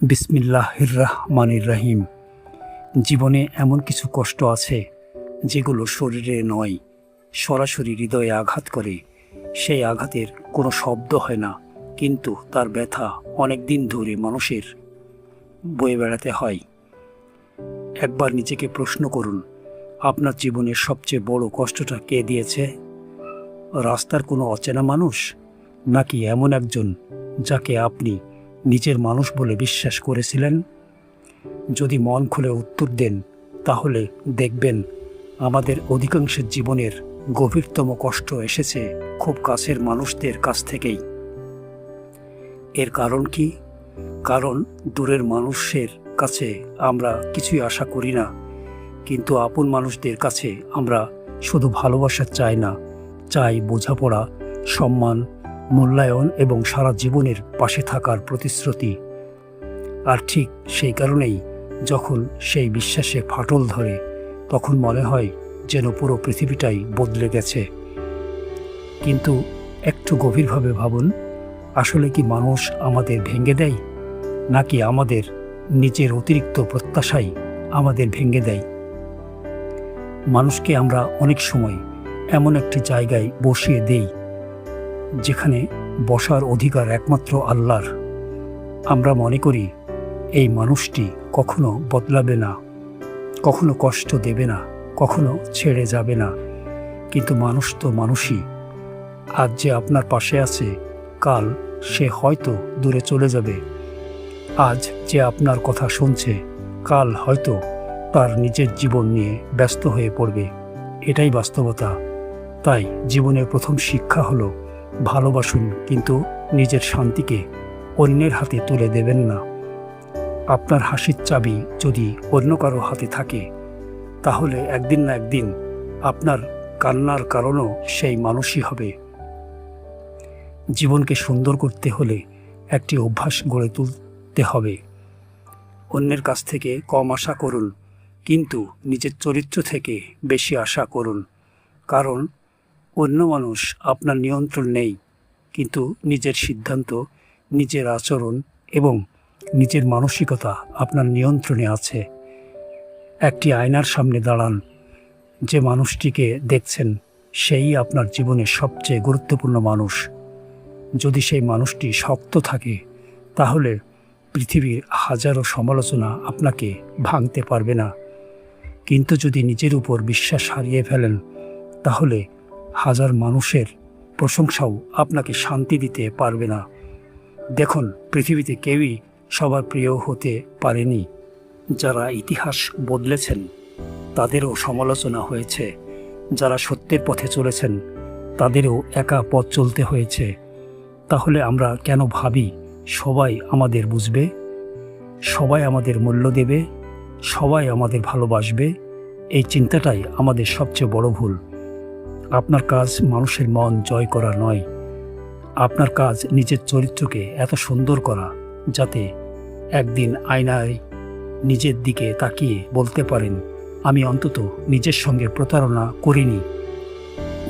বিসমিল্লাহির রাহমানির রহিম। জীবনে এমন কিছু কষ্ট আছে যেগুলো শরীরে নয়, সরাসরি হৃদয়ে আঘাত করে। সেই আঘাতের কোনো শব্দ হয় না, কিন্তু তার ব্যথা অনেক দিন ধরে মানুষের বয়ে বেড়াতে হয়। একবার নিজেকে প্রশ্ন করুন, আপনার জীবনের সবচেয়ে বড় কষ্টটা কে দিয়েছে? রাস্তার কোনো অচেনা মানুষ, নাকি এমন একজন যাকে আপনি নিজের মানুষ বলে বিশ্বাস করেছিলেন? যদি মন খুলে উত্তর দেন, তাহলে দেখবেন আমাদের অধিকাংশের জীবনের গভীরতম কষ্ট এসেছে খুব কাছের মানুষদের কাছ থেকেই। এর কারণ কি? কারণ দূরের মানুষের কাছে আমরা কিছুই আশা করি না, কিন্তু আপন মানুষদের কাছে আমরা শুধু ভালোবাসা চাই না, চাই বোঝাপড়া, সম্মান, মূল্যায়ন এবং সারা জীবনের পাশে থাকার প্রতিশ্রুতি। আর ঠিক সেই কারণেই যখন সেই বিশ্বাসে ফাটল ধরে, তখন মনে হয় যেন পুরো পৃথিবীটাই বদলে গেছে। কিন্তু একটু গভীরভাবে ভাবুন, আসলে কি মানুষ আমাদের ভেঙে দেয়, নাকি আমাদের নিজের অতিরিক্ত প্রত্যাশাই আমাদের ভেঙে দেয়? মানুষকে আমরা অনেক সময় এমন একটি জায়গায় বসিয়ে দেই যেখানে বসার অধিকার একমাত্র আল্লাহর। আমরা মনে করি এই মানুষটি কখনো বদলাবে না, কখনো কষ্ট দেবে না, কখনো ছেড়ে যাবে না। কিন্তু মানুষ তো মানুষই। আজ যে আপনার পাশে আছে, কাল সে হয়তো দূরে চলে যাবে। আজ যে আপনার কথা শুনছে, কাল হয়তো তার নিজের জীবন নিয়ে ব্যস্ত হয়ে পড়বে। এটাই বাস্তবতা। তাই জীবনের প্রথম শিক্ষা হলো, ভালোবাসুন, কিন্তু নিজের শান্তিকে অন্যের হাতে তুলে দেবেন না। আপনার হাসির চাবি যদি অন্য কারো হাতে থাকে, তাহলে একদিন না একদিন আপনার কান্নার কারণও সেই মানুষই হবে। জীবনকে সুন্দর করতে হলে একটি অভ্যাস গড়ে তুলতে হবে। অন্যের কাছ থেকে কম আশা করুন, কিন্তু নিজের চরিত্র থেকে বেশি আশা করুন। কারণ অন্য মানুষ আপনার নিয়ন্ত্রণ নেই, কিন্তু নিজের সিদ্ধান্ত, নিজের আচরণ এবং নিজের মানসিকতা আপনার নিয়ন্ত্রণে আছে। একটি আয়নার সামনে দাঁড়ান, যে মানুষটিকে দেখছেন সেই আপনার জীবনের সবচেয়ে গুরুত্বপূর্ণ মানুষ। যদি সেই মানুষটি শক্ত থাকে, তাহলে পৃথিবীর হাজারো সমালোচনা আপনাকে ভাঙতে পারবে না। কিন্তু যদি নিজের উপর বিশ্বাস হারিয়ে ফেলেন, তাহলে হাজার মানুষের প্রশংসাও আপনাকে শান্তি দিতে পারবে না। দেখুন, পৃথিবীতে কেউই সবার প্রিয় হতে পারেনি। যারা ইতিহাস বদলেছেন, তাদেরও সমালোচনা হয়েছে। যারা সত্যের পথে চলেছেন, তাদেরও একা পথ চলতে হয়েছে। তাহলে আমরা কেন ভাবি সবাই আমাদের বুঝবে, সবাই আমাদের মূল্য দেবে, সবাই আমাদের ভালোবাসবে? এই চিন্তাটাই আমাদের সবচেয়ে বড় ভুল। আপনার কাজ মানুষের মন জয় করা নয়। আপনার কাজ নিজের চরিত্রকে এত সুন্দর করা, যাতে একদিন আয়নায় নিজের দিকে তাকিয়ে বলতে পারেন, আমি অন্তত নিজের সঙ্গে প্রতারণা করিনি।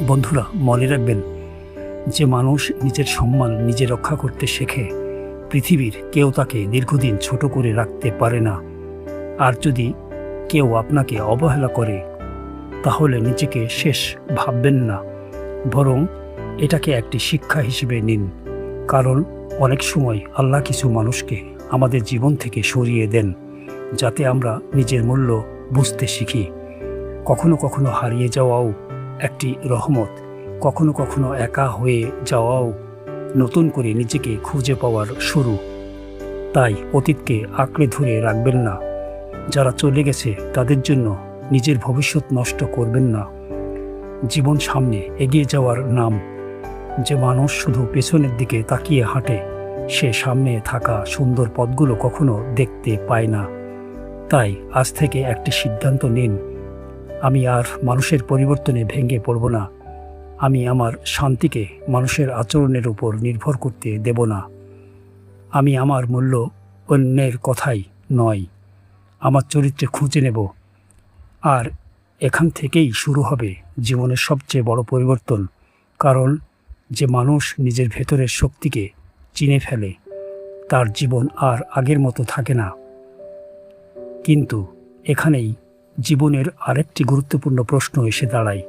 বন্ধুরা, মনে রাখবেন, যে মানুষ নিজের সম্মান নিজে রক্ষা করতে শেখে, পৃথিবীর কেউ তাকে দীর্ঘদিন ছোট করে রাখতে পারে না। আর যদি কেউ আপনাকে অবহেলা করে, তাহলে নিজেকে শেষ ভাববেন না, বরং এটাকে একটি শিক্ষা হিসেবে নিন। কারণ অনেক সময় আল্লাহ কিছু মানুষকে আমাদের জীবন থেকে সরিয়ে দেন, যাতে আমরা নিজের মূল্য বুঝতে শিখি। কখনো কখনো হারিয়ে যাওয়াও একটি রহমত, কখনো কখনো একা হয়ে যাওয়াও নতুন করে নিজেকে খুঁজে পাওয়ার শুরু। তাই অতীতকে আঁকড়ে ধরে রাখবেন না। যারা চলে গেছে তাদের জন্য নিজের ভবিষ্যৎ নষ্ট করবেন না। জীবন সামনে এগিয়ে যাওয়ার নাম। যে মানুষ শুধু পেছনের দিকে তাকিয়ে হাঁটে, সে সামনে থাকা সুন্দর পথগুলো কখনো দেখতে পায় না। তাই আজ থেকে একটি সিদ্ধান্ত নিন, আমি আর মানুষের পরিবর্তনে ভেঙে পড়ব না। আমি আমার শান্তিকে মানুষের আচরণের উপর নির্ভর করতে দেব না। আমি আমার মূল্য অন্যের কথাই নয়, আমার চরিত্রে খুঁজে নেব। আর এখান থেকেই শুরু হবে জীবনের সবচেয়ে বড় পরিবর্তন। কারণ যে মানুষ নিজের ভেতরের শক্তিকে চিনে ফেলে, তার জীবন আর আগের মতো থাকে না। কিন্তু এখানেই জীবনের আরেকটি গুরুত্বপূর্ণ প্রশ্ন এসে দাঁড়ায়,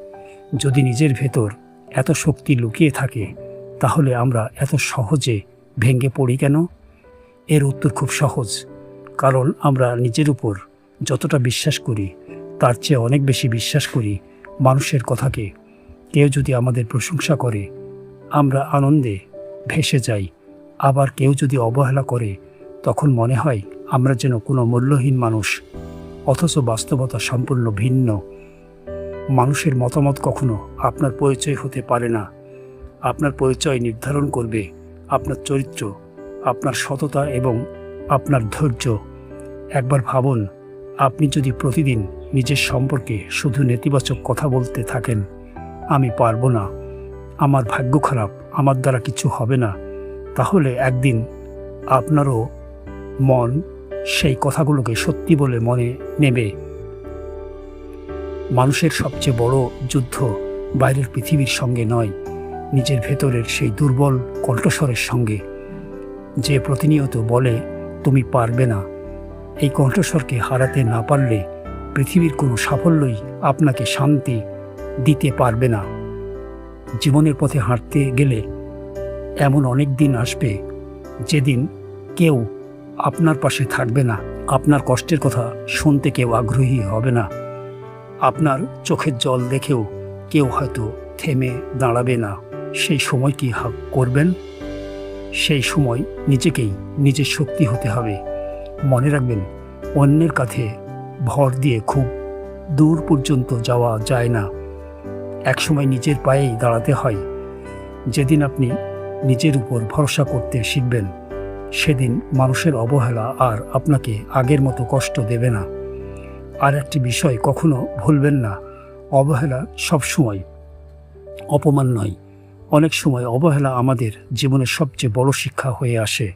যদি নিজের ভেতর এত শক্তি লুকিয়ে থাকে তাহলে আমরা এত সহজে ভেঙে পড়ি কেন? এর উত্তর খুব সহজ, কারণ আমরা নিজের উপর যতটা বিশ্বাস করি তার চেয়ে অনেক বেশি বিশ্বাস করি মানুষের কথাকে। কেউ যদি আমাদের প্রশংসা করে আমরা আনন্দে ভেসে যাই, আবার কেউ যদি অবহেলা করে তখন মনে হয় আমরা যেন কোনো মূল্যহীন মানুষ। অথচ বাস্তবতা সম্পূর্ণ ভিন্ন। মানুষের মতামত কখনো আপনার পরিচয় হতে পারে না। আপনার পরিচয় নির্ধারণ করবে আপনার চরিত্র, আপনার সততা এবং আপনার ধৈর্য। একবার ভাবুন, আপনি যদি প্রতিদিন নিজের সম্পর্কে শুধু নেতিবাচক কথা বলতে থাকেন, আমি পারবো না, আমার ভাগ্য খারাপ, আমার দ্বারা কিছু হবে না, তাহলে একদিন আপনারও মন সেই কথাগুলোকে সত্যি বলে মনে নেবে। মানুষের সবচেয়ে বড় যুদ্ধ বাইরের পৃথিবীর সঙ্গে নয়, নিজের ভেতরের সেই দুর্বল কণ্ঠস্বরের সঙ্গে, যে প্রতিনিয়ত বলে তুমি পারবে না। এই কণ্ঠস্বরকে হারাতে না পারলে পৃথিবীর কোনো সাফল্যই আপনাকে শান্তি দিতে পারবে না। জীবনের পথে হাঁটতে গেলে এমন অনেক দিন আসবে যেদিন কেউ আপনার পাশে থাকবে না, আপনার কষ্টের কথা শুনতে কেউ আগ্রহী হবে না, আপনার চোখের জল দেখেও কেউ হয়তো থেমে দাঁড়াবে না। সেই সময় কি করবেন? সেই সময় নিজেকেই নিজের শক্তি হতে হবে। মনে রাখবেন, অন্যের কাছে ভর দিয়ে খুব দূর পর্যন্ত যাওয়া যায় না, একসময় নিজের পায়েই দাঁড়াতে হয়। যেদিন আপনি নিজের উপর ভরসা করতে শিখবেন সেদিন মানুষের অবহেলা আর আপনাকে আগের মতো কষ্ট দেবে না। আর একটি বিষয় কখনো ভুলবেন না, অবহেলা সবসময় অপমান নয়। অনেক সময় অবহেলা আমাদের জীবনের সবচেয়ে বড় শিক্ষা হয়ে আসে।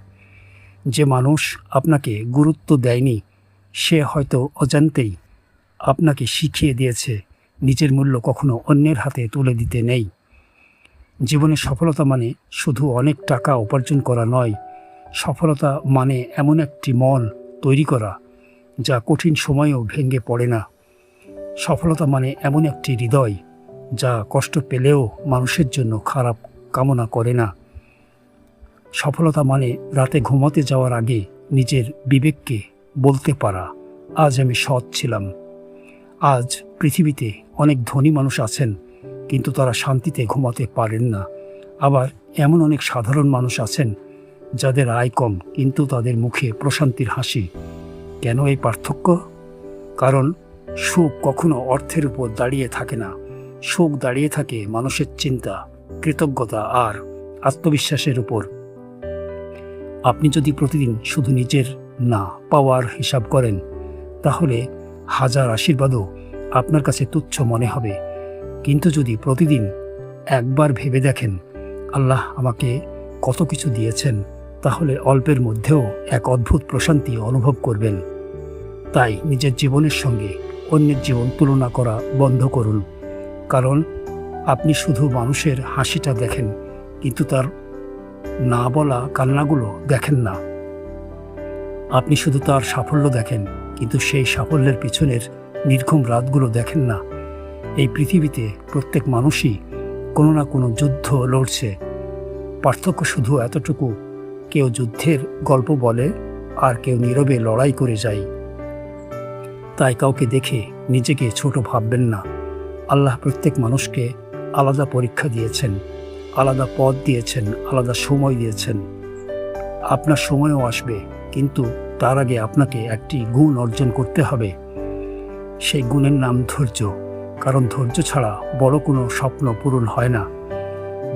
যে মানুষ আপনাকে গুরুত্ব দেয়নি সে হয়তো অজান্তেই আপনাকে শিখিয়ে দিয়েছে নিজের মূল্য কখনো অন্যের হাতে তুলে দিতে নেই। জীবনের সফলতা মানে শুধু অনেক টাকা উপার্জন করা নয়, সফলতা মানে এমন একটি মন তৈরি করা যা কঠিন সময়েও ভেঙে পড়ে না। সফলতা মানে এমন একটি হৃদয় যা কষ্ট পেলেও মানুষের জন্য খারাপ কামনা করে না। সফলতা মানে রাতে ঘুমাতে যাওয়ার আগে নিজের বিবেককে বলতে পারা, আজ আমি সৎ ছিলাম। আজ পৃথিবীতে অনেক ধনী মানুষ আছেন কিন্তু তারা শান্তিতে ঘুমাতে পারেন না। আবার এমন অনেক সাধারণ মানুষ আছেন যাদের আয় কম কিন্তু তাদের মুখে প্রশান্তির হাসি। কেন এই পার্থক্য? কারণ সুখ কখনো অর্থের উপর দাঁড়িয়ে থাকে না, সুখ দাঁড়িয়ে থাকে মানুষের চিন্তা, কৃতজ্ঞতা আর আত্মবিশ্বাসের উপর। আপনি যদি প্রতিদিন শুধু নিজের না পাওয়ার হিসাব করেন তাহলে হাজার আশীর্বাদও আপনার কাছে তুচ্ছ মনে হবে। কিন্তু যদি প্রতিদিন একবার ভেবে দেখেন আল্লাহ আমাকে কত কিছু দিয়েছেন, তাহলে অল্পের মধ্যেও এক অদ্ভুত প্রশান্তি অনুভব করবেন। তাই নিজের জীবনের সঙ্গে অন্যের জীবন তুলনা করা বন্ধ করুন। কারণ আপনি শুধু মানুষের হাসিটা দেখেন কিন্তু তার না বলা কান্নাগুলো দেখেন না। আপনি শুধু তার সাফল্য দেখেন কিন্তু সেই সাফল্যের পিছনের নির্ঘুম রাতগুলো দেখেন না। এই পৃথিবীতে প্রত্যেক মানুষই কোনো না কোনো যুদ্ধ লড়ছে। পার্থক্য শুধু এতটুকু, কেউ যুদ্ধের গল্প বলে আর কেউ নীরবে লড়াই করে যায়। তাই কাউকে দেখে নিজেকে ছোট ভাববেন না। আল্লাহ প্রত্যেক মানুষকে আলাদা পরীক্ষা দিয়েছেন, আলাদা পথ দিয়েছেন, আলাদা সময় দিয়েছেন। আপনার সময়ও আসবে, কিন্তু তার আগে আপনাকে একটি গুণ অর্জন করতে হবে। সেই গুণের নাম ধৈর্য। কারণ ধৈর্য ছাড়া বড় কোনো স্বপ্ন পূরণ হয় না,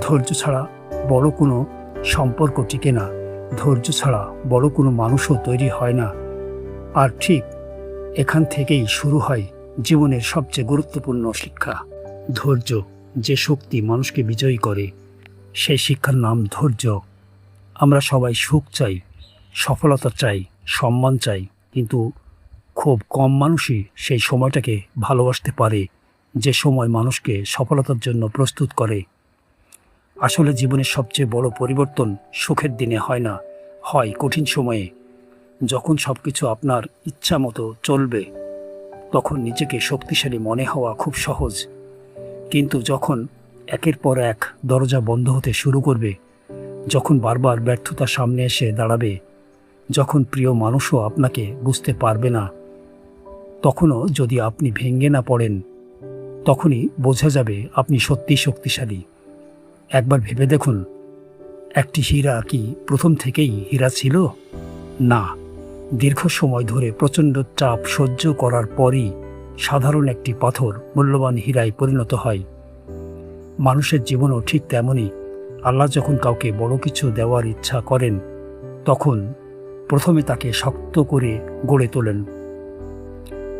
ধৈর্য ছাড়া বড় কোনো সম্পর্ক টিকে না, ধৈর্য ছাড়া বড় কোনো মানুষও তৈরি হয় না। আর ঠিক এখান থেকেই শুরু হয় জীবনের সবচেয়ে গুরুত্বপূর্ণ শিক্ষা, ধৈর্য। যে শক্তি মানুষকে বিজয়ী করে সেই শিক্ষার নাম ধৈর্য। আমরা সবাই সুখ চাই, সফলতা চাই, সম্মান চাই, কিন্তু খুব কম মানুষই সেই সময়টাকে ভালোবাসতে পারে যে সময় মানুষকে সফলতার জন্য প্রস্তুত করে। আসলে জীবনের সবচেয়ে বড় পরিবর্তন সুখের দিনে হয় না, হয় কঠিন সময়ে। যখন সব কিছু আপনার ইচ্ছা মতো চলবে তখন নিজেকে শক্তিশালী মনে হওয়া খুব সহজ, কিন্তু যখন একের পর এক দরজা বন্ধ হতে শুরু করবে, যখন বারবার ব্যর্থতা সামনে এসে দাঁড়াবে, যখন প্রিয় মানুষও আপনাকে বুঝতে পারবে না, তখনও যদি আপনি ভেঙে না পড়েন, তখনই বোঝা যাবে আপনি সত্যিই শক্তিশালী। একবার ভেবে দেখুন, একটি হীরা কি প্রথম থেকেই হীরা ছিল? না, দীর্ঘ সময় ধরে প্রচণ্ড চাপ সহ্য করার পরই সাধারণ একটি পাথর মূল্যবান হীরায় পরিণত হয়। মানুষের জীবনও ঠিক তেমনই। আল্লাহ যখন কাউকে বড় কিছু দেওয়ার ইচ্ছা করেন, তখন প্রথমে তাকে শক্ত করে গড়ে তোলেন।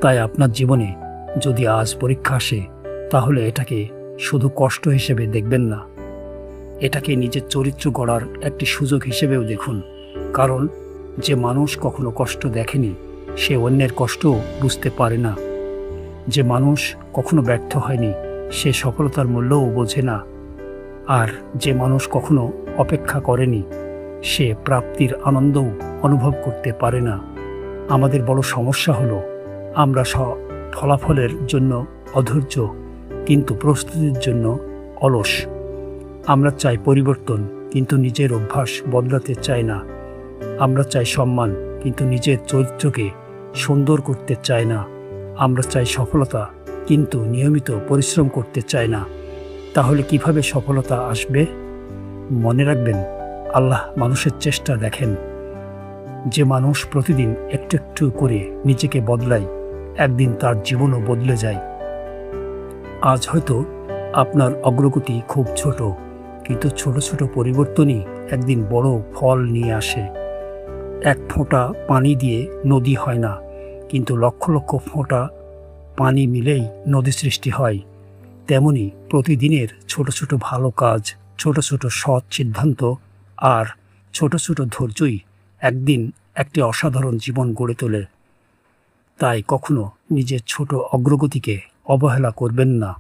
তাই আপনার জীবনে যদি আজ পরীক্ষা আসে, তাহলে এটাকে শুধু কষ্ট হিসেবে দেখবেন না, এটাকে নিজের চরিত্র গড়ার একটি সুযোগ হিসেবেও দেখুন। কারণ যে মানুষ কখনো কষ্ট দেখেনি, সে অন্যের কষ্টও বুঝতে পারে না। যে মানুষ কখনো ব্যর্থ হয়নি, সে সফলতার মূল্যও বোঝে না। আর যে মানুষ কখনো অপেক্ষা করেনি, সে প্রাপ্তির আনন্দও অনুভব করতে পারে না। আমাদের বড় সমস্যা হলো আমরা ফলাফলের জন্য অধৈর্য, কিন্তু প্রস্তুতির জন্য অলস। আমরা চাই পরিবর্তন, কিন্তু নিজের অভ্যাস বদলাতে চাই না। আমরা চাই সম্মান, কিন্তু নিজের চরিত্রকে সুন্দর করতে চাই না। আমরা চাই সফলতা, কিন্তু নিয়মিত পরিশ্রম করতে চাই না। তাহলে কিভাবে সফলতা আসবে? মনে রাখবেন, আল্লাহ মানুষের চেষ্টা দেখেন। যে মানুষ প্রতিদিন একটু একটু করে নিজেকে বদলায়, একদিন তার জীবনও বদলে যায়। আজ হয়তো আপনার অগ্রগতি খুব ছোট, কিন্তু ছোট ছোট পরিবর্তনই একদিন বড় ফল নিয়ে আসে। এক ফোঁটা পানি দিয়ে নদী হয় না, কিন্তু লক্ষ লক্ষ ফোঁটা পানি মিলেই নদী সৃষ্টি হয়। তেমনি প্রতিদিনের ছোট ছোট ভালো কাজ, ছোট ছোট সৎ সিদ্ধান্ত আর ছোট ছোট ধৈর্যই একদিন একটি অসাধারণ জীবন গড়ে তোলে। তাই কখনো নিজের ছোট অগ্রগতিকে অবহেলা করবেন না।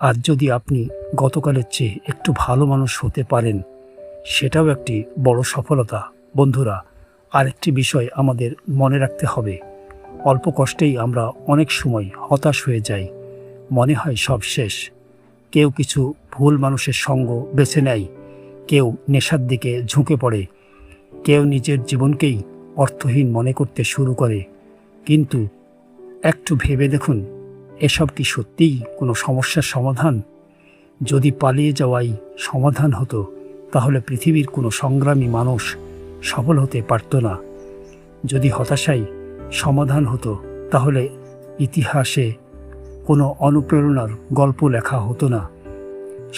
আর যদি আপনি গতকালের চেয়ে একটু ভালো মানুষ হতে পারেন, সেটাও একটি বড় সফলতা। বন্ধুরা, আরেকটি বিষয় আমাদের মনে রাখতে হবে, অল্প কষ্টেই আমরা অনেক সময় হতাশ হয়ে যাই। মনে হয় সব শেষ। কেউ কিছু ভুল মানুষের সঙ্গ বেছে নেয়, কেউ নেশার দিকে ঝুঁকে পড়ে, কেউ নিজের জীবনকেই অর্থহীন মনে করতে শুরু করে। কিন্তু একটু ভেবে দেখুন, এসব কি সত্যিই কোনো সমস্যার সমাধান? যদি পালিয়ে যাওয়াই সমাধান হতো, তাহলে পৃথিবীর কোনো সংগ্রামী মানুষ সফল হতে পারত না। যদি হতাশাই সমাধান হতো, তাহলে ইতিহাসে কোনো অনুপ্রেরণার গল্প লেখা হতো না।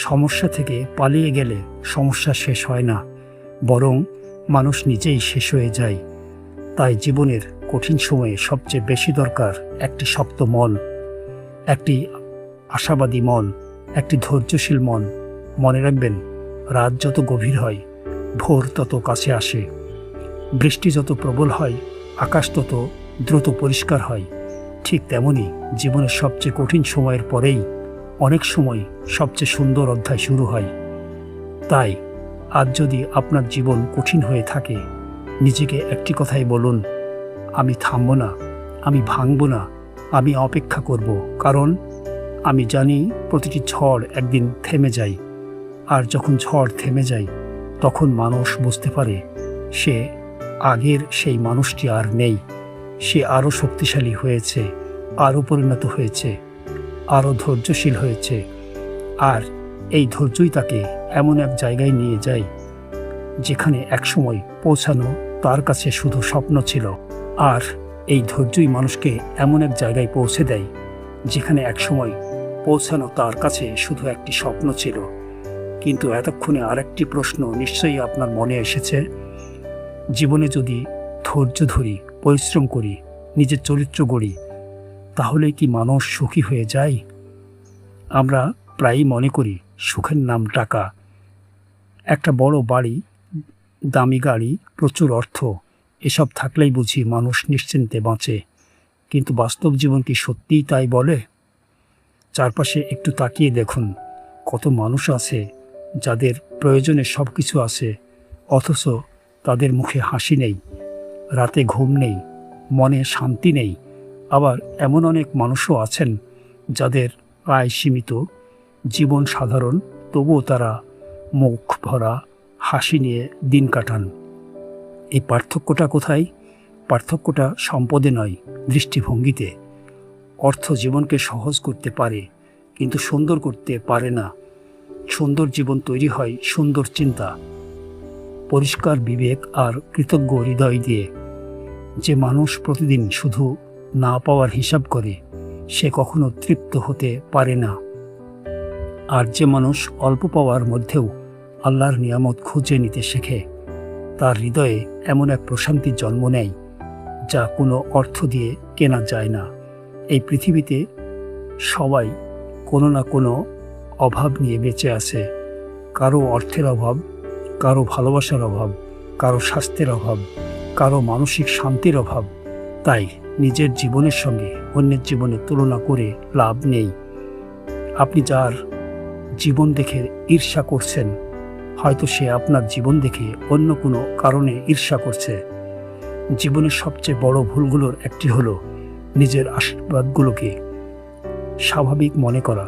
সমস্যা থেকে পালিয়ে গেলে সমস্যা শেষ হয় না, বরং মানুষ নিজেই শেষ হয়ে যায়। তাই জীবনের কঠিন সময়ে সবচেয়ে বেশি দরকার একটি শক্ত মন, একটি আশাবাদী মন, একটি ধৈর্যশীল মন। মনে রাখবেন, রাত যত গভীর হয়, ভোর তত কাছে আসে। বৃষ্টি যত প্রবল হয়, আকাশ তত দ্রুত পরিষ্কার হয়। ঠিক তেমনি জীবনের সবচেয়ে কঠিন সময়ের পরেই অনেক সময় সবচেয়ে সুন্দর অধ্যায় শুরু হয়। তাই আজ যদি আপনার জীবন কঠিন হয়ে থাকে, নিজেকে একটি কথাই বলুন, আমি থামব না, আমি ভাঙব না, আমি অপেক্ষা করব। কারণ আমি জানি প্রতিটি ঝড় একদিন থেমে যায়। আর যখন ঝড় থেমে যায়, তখন মানুষ বুঝতে পারে সে আগের সেই মানুষটি আর নেই। সে আরও শক্তিশালী হয়েছে, আরও পরিণত হয়েছে, আরও ধৈর্যশীল হয়েছে। আর এই ধৈর্যই তাকে এমন এক জায়গায় নিয়ে যায়, যেখানে একসময় পৌঁছানো তার কাছে শুধু স্বপ্ন ছিল। আর এই ধৈর্যই মানুষকে এমন এক জায়গায় পৌঁছে দেয়, যেখানে একসময় পৌঁছানো তার কাছে শুধু একটি স্বপ্ন ছিল। কিন্তু এতক্ষণে আরেকটি প্রশ্ন নিশ্চয়ই আপনার মনে এসেছে, জীবনে যদি ধৈর্য ধরি, পরিশ্রম করি, নিজের চরিত্র গড়ি, তাহলে কি মানুষ সুখী হয়ে যায়? আমরা প্রায়ই মনে করি সুখের নাম টাকা, একটা বড় বাড়ি, দামি গাড়ি, প্রচুর অর্থ, এসব থাকলেই বুঝি মানুষ নিশ্চিন্তে বাঁচে। কিন্তু বাস্তব জীবন কি সত্যিই তাই বলে? চারপাশে একটু তাকিয়ে দেখুন, কত মানুষ আছে যাদের প্রয়োজনে সব কিছু আছে, অথচ তাদের মুখে হাসি নেই, রাতে ঘুম নেই, মনে শান্তি নেই। আবার এমন অনেক মানুষও আছেন যাদের আয় সীমিত, জীবন সাধারণ, তবুও তারা মুখ ভরা হাসি নিয়ে দিন কাটান। এই পার্থক্যটা কোথায়? পার্থক্যটা সম্পদে নয়, দৃষ্টিভঙ্গিতে। অর্থ জীবনকে সহজ করতে পারে, কিন্তু সুন্দর করতে পারে না। সুন্দর জীবন তৈরি হয় সুন্দর চিন্তা, পরিষ্কার বিবেক আর কৃতজ্ঞ হৃদয় দিয়ে। যে মানুষ প্রতিদিন শুধু না পাওয়ার হিসাব করে, সে কখনো তৃপ্ত হতে পারে না। আর যে মানুষ অল্প পাওয়ার মধ্যেও আল্লাহর নিয়ামত খুঁজে নিতে শেখে, তার হৃদয়ে এমন এক প্রশান্তির জন্ম নেয় যা কোনো অর্থ দিয়ে কেনা যায় না। এই পৃথিবীতে সবাই কোনো না কোনো অভাব নিয়ে বেঁচে আছে। কারো অর্থের অভাব, কারো ভালোবাসার অভাব, কারো স্বাস্থ্যের অভাব, কারো মানসিক শান্তির অভাব। তাই নিজের জীবনের সঙ্গে অন্যের জীবনের তুলনা করে লাভ নেই। আপনি যার জীবন দেখে ঈর্ষা করছেন, হয়তো সে আপনার জীবন দেখে অন্য কোনো কারণে ঈর্ষা করছে। জীবনের সবচেয়ে বড় ভুলগুলোর একটি হলো নিজের আশীর্বাদগুলোকে স্বাভাবিক মনে করা।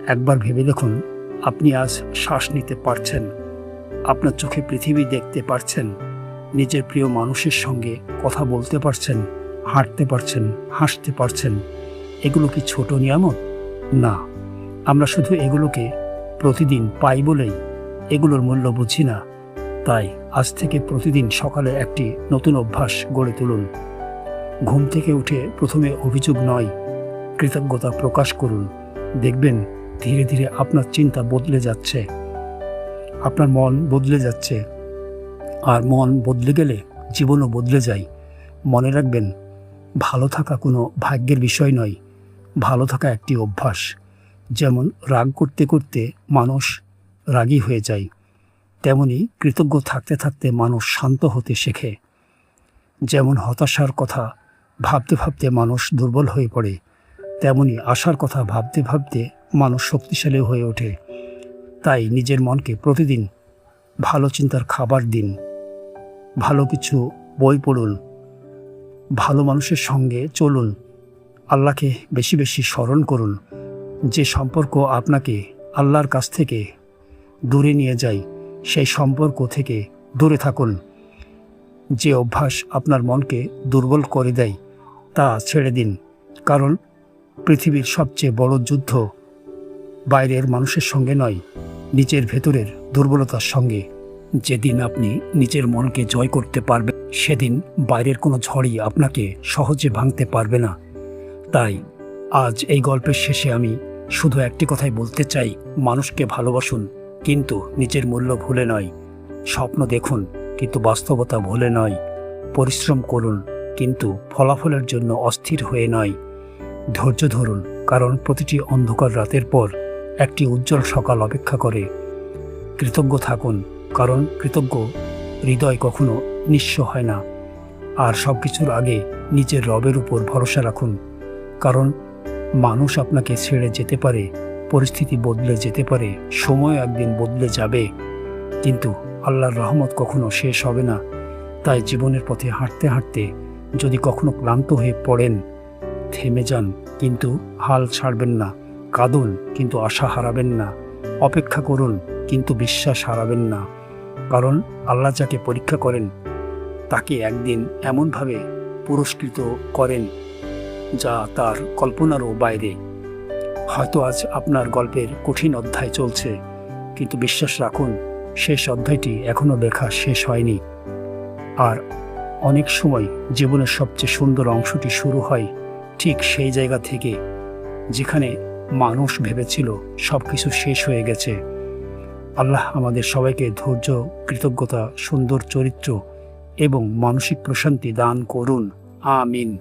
একবার ভেবে দেখুন, আপনি আজ শ্বাস নিতে পারছেন, আপনার চোখে পৃথিবী দেখতে পারছেন, নিজের প্রিয় মানুষের সঙ্গে কথা বলতে পারছেন, হাঁটতে পারছেন, হাসতে পারছেন। এগুলো কি ছোট নিয়ামত? না। আমরা শুধু এগুলোকে প্রতিদিন পাই বলেই এগুলোর মূল্য বুঝি না। তাই আজ থেকে প্রতিদিন সকালে একটি নতুন অভ্যাস গড়ে তুলুন। ঘুম থেকে উঠে প্রথমে অভিযোগ নয়, কৃতজ্ঞতা প্রকাশ করুন। দেখবেন ধীরে ধীরে আপনার চিন্তা বদলে যাচ্ছে, আপনার মন বদলে যাচ্ছে। আর মন বদলে গেলে জীবনও বদলে যায়। মনে রাখবেন, ভালো থাকা কোনো ভাগ্যের বিষয় নয়, ভালো থাকা একটি অভ্যাস। যেমন রাগ করতে করতে মানুষ রাগী হয়ে যায়, তেমনি কৃতজ্ঞ থাকতে থাকতে মানুষ শান্ত হতে শেখে। যেমন হতাশার কথা ভাবতে ভাবতে মানুষ দুর্বল হয়ে পড়ে, তেমনি আশার কথা ভাবতে ভাবতে মানুষ শক্তিশালী হয়ে ওঠে। তাই নিজের মনকে প্রতিদিন ভালো চিন্তার খাবার দিন, ভালো কিছু বই পড়ুন, ভালো মানুষের সঙ্গে চলুন, আল্লাহকে বেশি বেশি স্মরণ করুন। যে সম্পর্ক আপনাকে আল্লাহর কাছ থেকে দূরে নিয়ে যায়, সেই সম্পর্ক থেকে দূরে থাকুন। যে অভ্যাস আপনার মনকে দুর্বল করে দেয়, তা ছেড়ে দিন। কারণ পৃথিবীর সবচেয়ে বড় যুদ্ধ বাইরের মানুষের সঙ্গে নয়, নিজের ভেতরের দুর্বলতার সঙ্গে। যেদিন আপনি নিজের মনকে জয় করতে পারবেন, সেদিন বাইরের কোনো ঝড়ই আপনাকে সহজে ভাঙতে পারবে না। তাই আজ এই গল্পের শেষে আমি শুধু একটি কথাই বলতে চাই, মানুষকে ভালোবাসুন, কিন্তু নিজের মূল্য ভুলে নয়। স্বপ্ন দেখুন, কিন্তু বাস্তবতা ভুলে নয়। পরিশ্রম করুন, কিন্তু ফলাফলের জন্য অস্থির হয়ে নয়। ধৈর্য ধরুন, কারণ প্রতিটি অন্ধকার রাতের পর একটি উজ্জ্বল সকাল অপেক্ষা করে। কৃতজ্ঞ থাকুন, কারণ কৃতজ্ঞ হৃদয় কখনো নিঃস্ব হয় না। আর সব কিছুর আগে নিজের রবের উপর ভরসা রাখুন, কারণ মানুষ আপনাকে ছেড়ে যেতে পারে, পরিস্থিতি বদলে যেতে পারে, সময় একদিন বদলে যাবে, কিন্তু আল্লাহর রহমত কখনো শেষ হবে না। তাই জীবনের পথে হাঁটতে হাঁটতে যদি কখনো ক্লান্ত হয়ে পড়েন, থেমে যান, কিন্তু হাল ছাড়বেন না। কাঁদুন, কিন্তু আশা হারাবেন না। অপেক্ষা করুন, কিন্তু বিশ্বাস হারাবেন না। কারণ আল্লাহ যাকে পরীক্ষা করেন, তাকে একদিন এমনভাবে পুরস্কৃত করেন যা তার কল্পনারও বাইরে। হয়তো আজ আপনার গল্পের কঠিন অধ্যায় চলছে, কিন্তু বিশ্বাস রাখুন, শেষ অধ্যায়টি এখনও লেখা শেষ হয়নি। আর অনেক সময় জীবনের সবচেয়ে সুন্দর অংশটি শুরু হয় ঠিক সেই জায়গা থেকে, যেখানে মানুষ ভেবেছিল সব কিছু শেষ হয়ে গেছে। আল্লাহ আমাদের সবাইকে ধৈর্য, কৃতজ্ঞতা, সুন্দর চরিত্র এবং মানসিক প্রশান্তি দান করুন। আমিন।